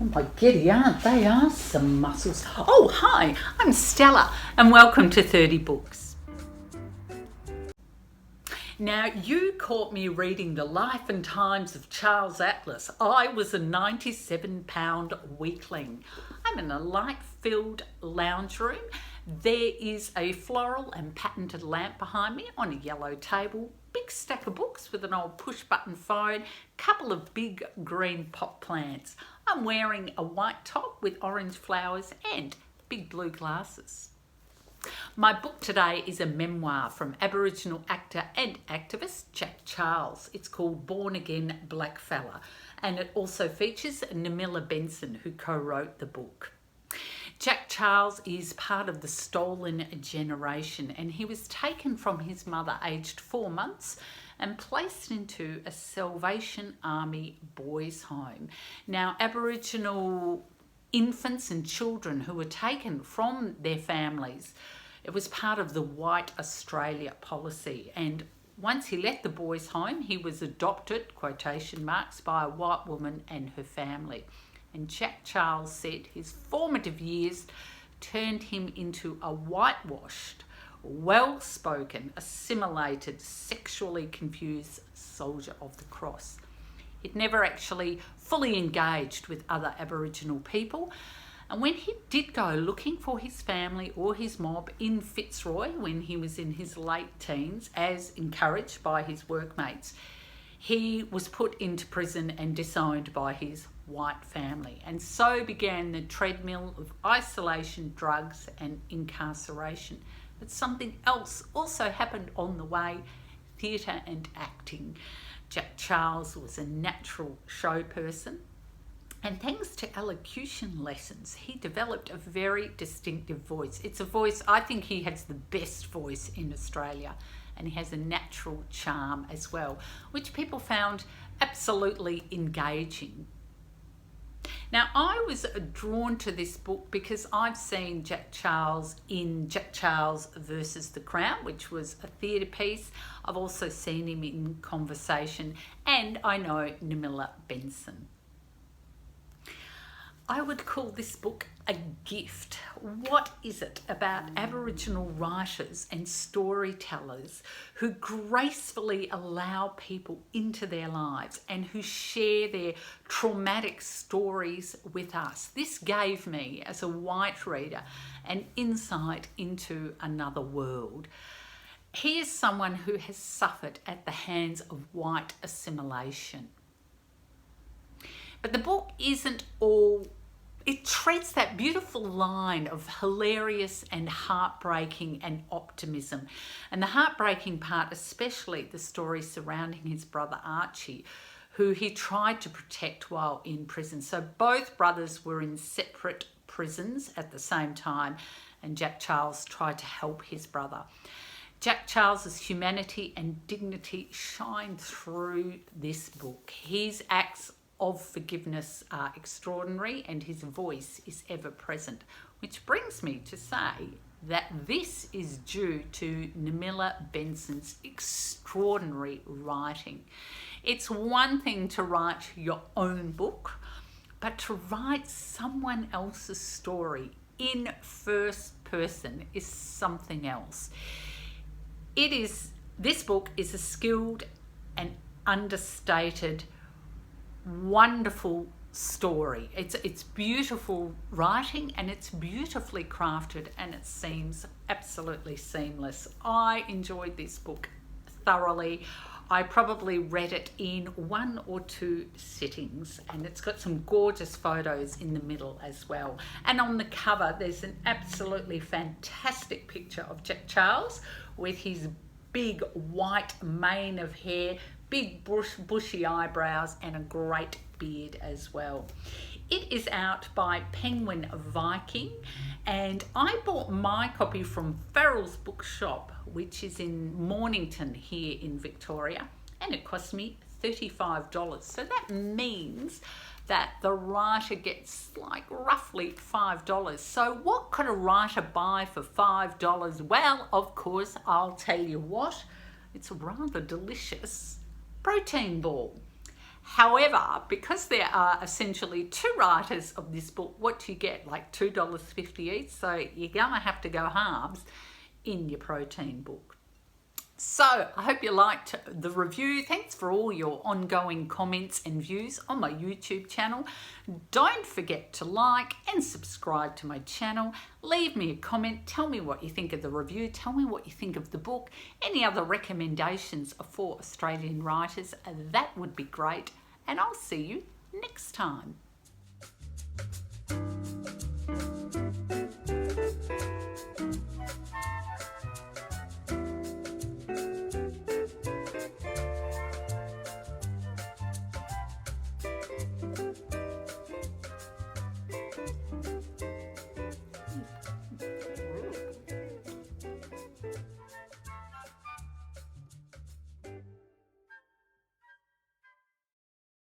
Oh my giddy aunt, they are some muscles. Oh, hi, I'm Stella and welcome to 30 Books. Now, you caught me reading The Life and Times of Charles Atlas. I was a 97-pound weakling. I'm in a light-filled lounge room. There is a floral and patented lamp behind me on a yellow table, big stack of books with an old push-button phone, couple of big green pot plants. I'm wearing a white top with orange flowers and big blue glasses. My book today is a memoir from Aboriginal actor and activist Jack Charles. It's called Born-again Blakfella, and it also features Namilla Benson, who co-wrote the book. Jack Charles is part of the stolen generation, and he was taken from his mother aged 4 months and placed into a Salvation Army boys' home. Now, Aboriginal infants and children who were taken from their families, it was part of the White Australia policy, and once he left the boys' home, he was adopted, quotation marks, by a white woman and her family. And Jack Charles said his formative years turned him into a whitewashed, well-spoken, assimilated, sexually confused soldier of the cross. He'd never actually fully engaged with other Aboriginal people. And when he did go looking for his family or his mob in Fitzroy when he was in his late teens, as encouraged by his workmates, he was put into prison and disowned by his white family. And so began the treadmill of isolation, drugs and incarceration. But something else also happened on the way: theatre and acting. Jack Charles was a natural show person, and thanks to elocution lessons, he developed a very distinctive voice. It's a voice, I think he has the best voice in Australia, and he has a natural charm as well, which people found absolutely engaging. Now, I was drawn to this book because I've seen Jack Charles in Jack Charles versus the Crown, which was a theatre piece. I've also seen him in Conversation, and I know Namilla Benson. I would call this book a gift. What is it about Aboriginal writers and storytellers who gracefully allow people into their lives and who share their traumatic stories with us? This gave me, as a white reader, an insight into another world. He is someone who has suffered at the hands of white assimilation. But the book isn't all. It treads that beautiful line of hilarious and heartbreaking and optimism. And the heartbreaking part, especially the story surrounding his brother Archie, who he tried to protect while in prison. So both brothers were in separate prisons at the same time, and Jack Charles tried to help his brother. Jack Charles's humanity and dignity shine through this book. His acts of forgiveness are extraordinary, and his voice is ever present, which brings me to say that this is due to Namilla Benson's extraordinary writing. It's one thing to write your own book, but to write someone else's story in first person is something else. This book is a skilled and understated, wonderful story. It's beautiful writing, and it's beautifully crafted, and it seems absolutely seamless. I enjoyed this book thoroughly. I probably read it in 1 or 2 sittings, and it's got some gorgeous photos in the middle as well. And on the cover, there's an absolutely fantastic picture of Jack Charles with his big white mane of hair, big bushy eyebrows, and a great beard as well. It is out by Penguin Viking, and I bought my copy from Farrells Bookshop, which is in Mornington here in Victoria, and it cost me $35. So that means that the writer gets like roughly $5. So what could a writer buy for $5? Well, of course, I'll tell you what, it's a rather delicious protein ball. However, because there are essentially two writers of this book, what do you get? Like $2.50 each. So you're going to have to go halves in your protein book. So I hope you liked the review. Thanks for all your ongoing comments and views on my YouTube channel. Don't forget to like and subscribe to my channel. Leave me a comment. Tell me what you think of the review. Tell me what you think of the book. Any other recommendations for Australian writers, that would be great. And I'll see you next time.